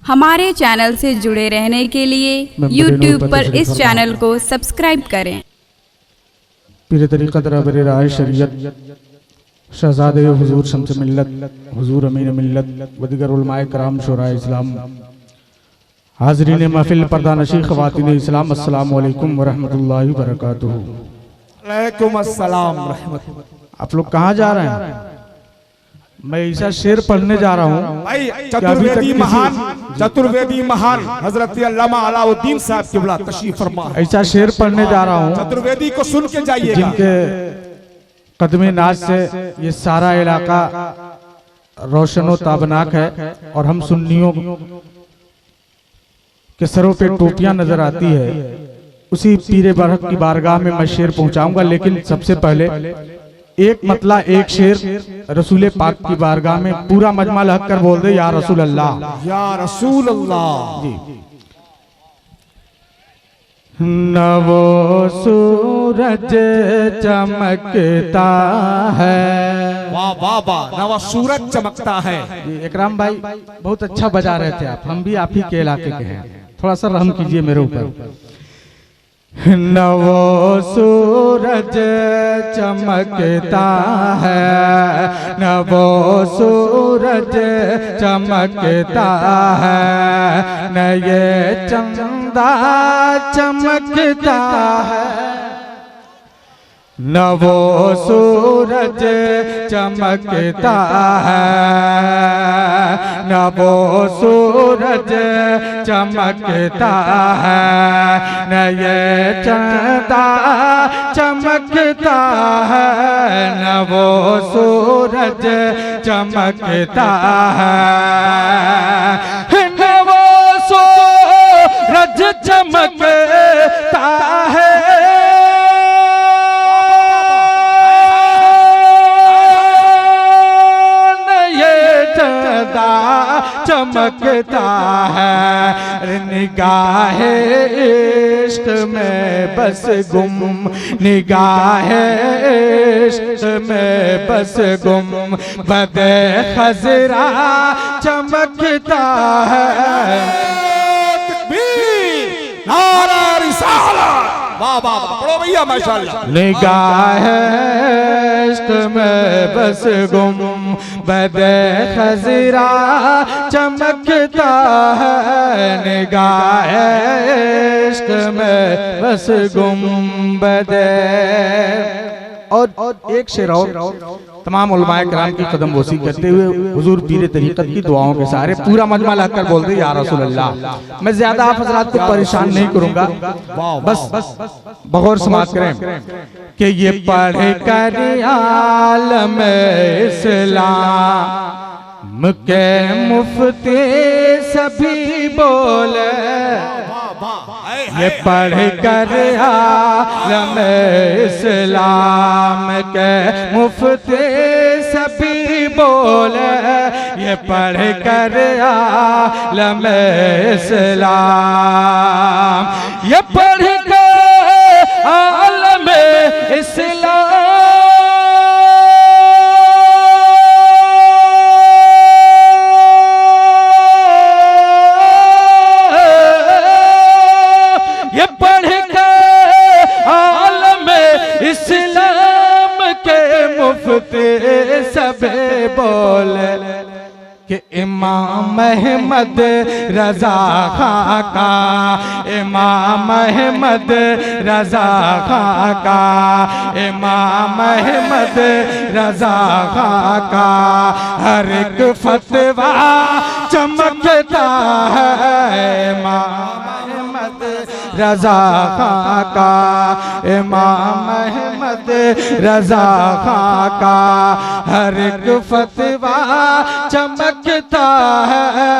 हमारे चैनल से जुड़े रहने के लिए YouTube पर इस चैनल को सब्सक्राइब करें। पीर तरीक़त रहबर राह शरीयत शहज़ादे हुज़ूर शम्स मिल्लत हुज़ूर अमीन मिल्लत व दीगर उलमाए कराम शुराए इस्लाम हाज़रीन महफ़िल पर्दानशी ख़वातीन इस्लाम अस्सलामु अलैकुम व रहमतुल्लाहि व बरकातुहू। अलैकुम अस्सलाम रहमतुल्लाह। आप लोग कहाँ जा रहे हैं? मैं ऐसा शेर पढ़ने जा रहा हूँ भाई चतुर्वेदी महान हजरत अल्लामा अलाउद्दीन साहब क़िबला तशरीफ फरमा। ऐसा शेर पढ़ने जा रहा हूँ चतुर्वेदी को सुन के जाइएगा। जिनके कदमे नाज से ये सारा इलाका रोशन ताबनाक है और हम सुन्नियों के सरों पे टोपियां नजर आती है। उसी पीरे बरहक की बारगाह में मैं शेर पहुंचाऊंगा, लेकिन सबसे पहले एक मतला एक शेर रसूल पाक की बारगाह में पूरा मजमा लग कर बोल दे या रसूल अल्लाह या रसूल अल्लाह। जी। न वो सूरज चमकता है, वाह वाह वाह, न वो सूरज चमकता है। इकराम भाई बहुत अच्छा बजा रहे थे आप, हम भी आप ही के इलाके के हैं, थोड़ा सा रहम कीजिए मेरे ऊपर। न वो सूरज चमकता है, न वो सूरज चमकता है, न ये चंदा चमकता है, न वो सूरज चमकता है, न वो सूरज चमकता है, न ये चंदा चमकता है, न वो सूरज चमकता है, न वो सूरज चमकता है, चमकता है, निगाहे इश्क में बस गुम, निगाहे इश्क में बस गुम, बदे खजरा चमकता है। नारा रिसालत, वाह वाह वाह, पढ़ो भैया माशाअल्लाह। निगाहे इश्क में बस गुम, बदे खजरा चमकता है, निगाहे इश्क में बस गुम बदे। और एक शेर और तमाम उलमाए कराम की कदम बोसी करते हुए हुजूर पीर तरीक़त की दुआओं के सहारे पूरा मजमा लाकर बोलते या रसूल अल्लाह। मैं ज्यादा आप हजरात को परेशान नहीं करूंगा, बस बगौर समाज करें कि ये पढ़ कर आलम इस्लाम के मुफ्ती सभी बोले, ये पढ़ कर आलम इस्लाम के मुफ्ती सभी बोले, ये पढ़ कर आलम इस्लाम, ये पढ़ कर आलम इस्लाम, ये पढ़ कर आलम इस्लाम के मुफ्ती सबे बोले कि इमाम अहमद रजा खां का, इमाम अहमद रजा खां का, इमाम अहमद रजा खां का हर एक फतवा चमकता है, इमाम अहमद रजा खां का, इमाम अहमद रजा खां का हर एक फतवा चमकता है,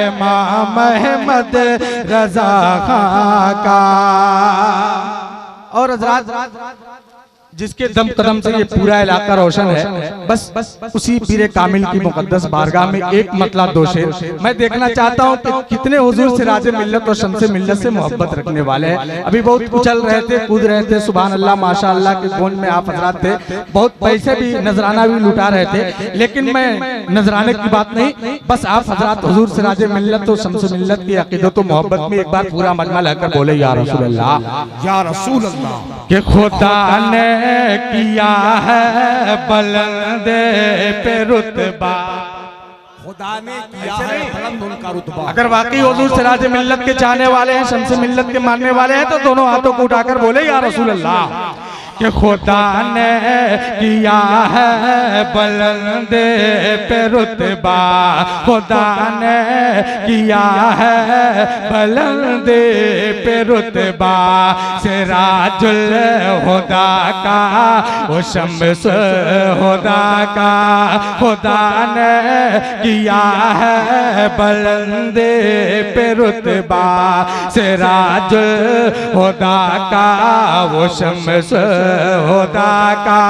इमाम अहमद रजा खां का। और हजरात जिसके दम कदम से ये पूरा इलाका रोशन है, बस उसी पीरे कामिल की मुकद्दस बारगाह में एक मतलब दो शेर मैं देखना चाहता हूँ कि कितने हुजूर से राजे मिल्लत और शम्से मिल्लत से मोहब्बत रखने वाले हैं। अभी बहुत उछल रहे थे, कूद रहे थे, सुभान अल्लाह माशाअल्लाह के गोंद में आप हजरात थे, बहुत पैसे भी नजराना भी लुटा रहे थे, लेकिन मैं नजराने की बात नहीं, बस आप हजरात हुजूर से राजे मिल्लत और शम्से मिल्लत की अकीदत और मोहब्बत में एक बार पूरा मजमा लेकर बोले या रसूल अल्लाह, या रसूल अल्लाह। कि खुदा ने किया है बुलंदे पे रुतबा, खुदा ने किया है बुलंद उनका रुतबा। अगर वाकई हुजूर सिराज मिल्लत के चाहने वाले हैं, शम्स मिल्लत के मानने वाले हैं, तो दोनों हाथों को उठाकर बोले या रसूल अल्लाह, कि खुदा ने किया है बुलंदे पे रुतबा, खुदा ने किया है बुलंदे पे रुतबा, सिराजुल हुदा का वो शम्स हुदा का, खुदा ने किया है बुलंदे पे रुतबा, सिराजुल हुदा का वो शम्स खुदा का,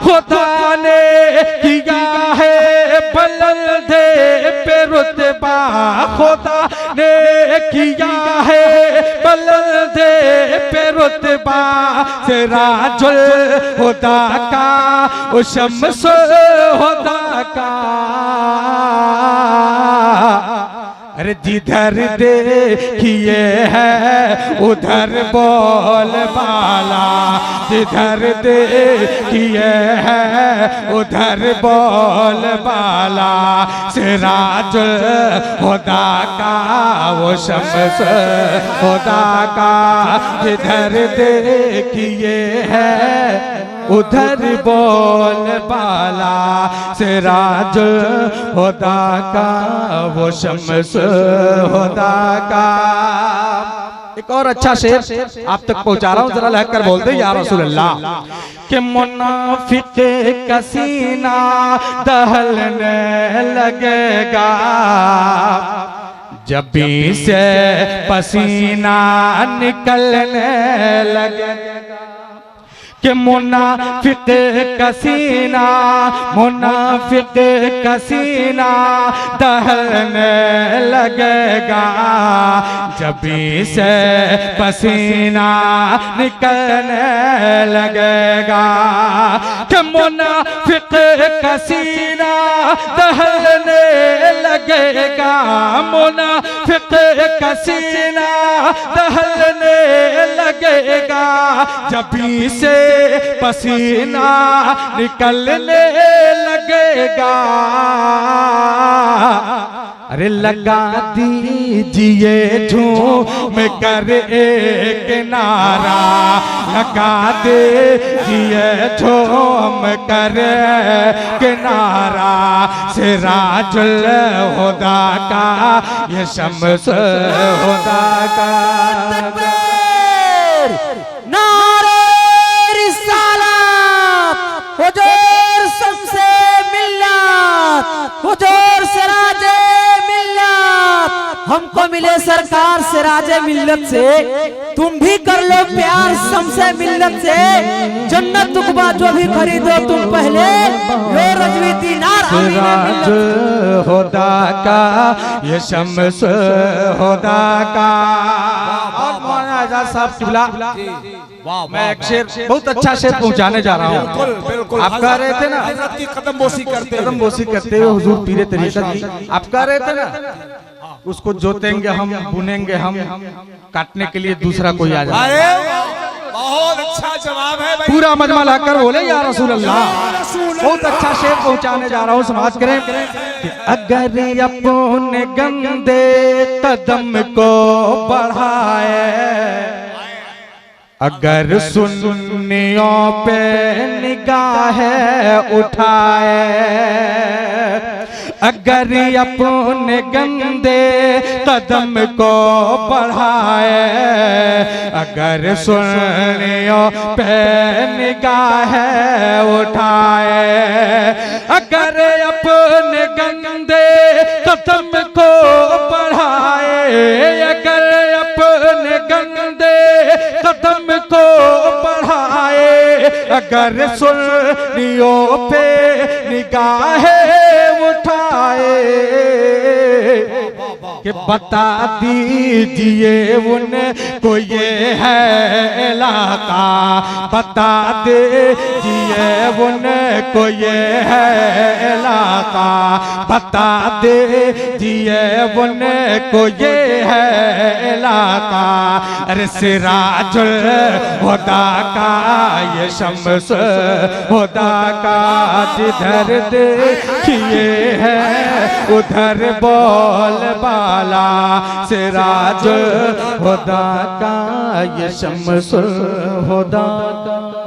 खुदा ने किया है बुलंदे पे रुतबा, खुदा ने किया है बुलंदे पे रुतबा, सिराजुल हुदा का वो शम्स हुदा का, अरे जिधर देखिए है उधर बोल बाला, जिधर देखिए है उधर बोल बाला, सिराजुल हुदा का वो शम्स हुदा का, जिधर देखिए है उधर बोल बाला, सिराजुल हुदा का वो शम्स हुदा का। एक और अच्छा शेर आप तक पहुंचा रहा हूं, जरा लहकर बोलते या रसूल अल्लाह, कि मुनाफिक का सीना दहलने लगेगा, जब भी से पसीना निकलने लगेगा, कि मुनाफिक का सीना, मुनाफिक का सीना दहलने लगेगा, जब भी से पसीना निकलने लगेगा, कि मुनाफिक का सीना दहलने लगेगा, मुनाफिक का सीना दहलने लगेगा, जब भी से पसीना निकलने लगेगा, अरे लगा दीजिए झूम कर एक नारा, लगा दीजिए झूम कर एक नारा, सिराजुल हुदा का ये शम्स हुदा का। हुजूर शम्से मिल्लत, हुजूर सिराजे मिल्लत, हमको मिले सरकार सिराजे मिल्लत से, तुम भी कर लो प्यार शम्से मिल्लत से, जन्नत तुकबा जो भी खरीदो तुम पहले, लो रजवी दीनार सिराजुल हुदा का ये शम्स हुदा का। और मौलाना आजाद साहब किबला, मैं एक शेर, बहुत अच्छा शेर पहुंचाने जा रहा हूँ। आप कह रहे थे ना की कदम बोसी करते हुए हुजूर पीरे तरीक़त की, आप कह रहे थे ना उसको जोतेंगे हम, बुनेंगे हम, काटने के लिए दूसरा कोई आ जाए। बहुत अच्छा जवाब है भाई। पूरा मजमा लाकर बोले या रसूल अल्लाह। बहुत अच्छा शेर पहुंचाने जा रहा हूँ, समाज करें कि अगर अपने गंदे कदम को बढ़ाए, अगर सुन्नियों पे निगाह उठाए, अगर अपने गंदे कदम को बढ़ाए, अगर सुन्नियों पे निगाह उठाए, अगर अपने गंदे कदम को बढ़ाए, अगर अपने गंदे कदम को बढ़ाए, अगर सुनियों पे निगाहें उठाए कि बता दीजिए उनको ये है इलाका, बता दीजिए उनको ये है इलाका, बता दीजिए उनको ये है इलाका। अरे सिराजुल हुदा का ये शम्स हुदा का जिधर देखिए है उधर बोल बाला, सिराजुल हुदा का ये शम्स हुदा का।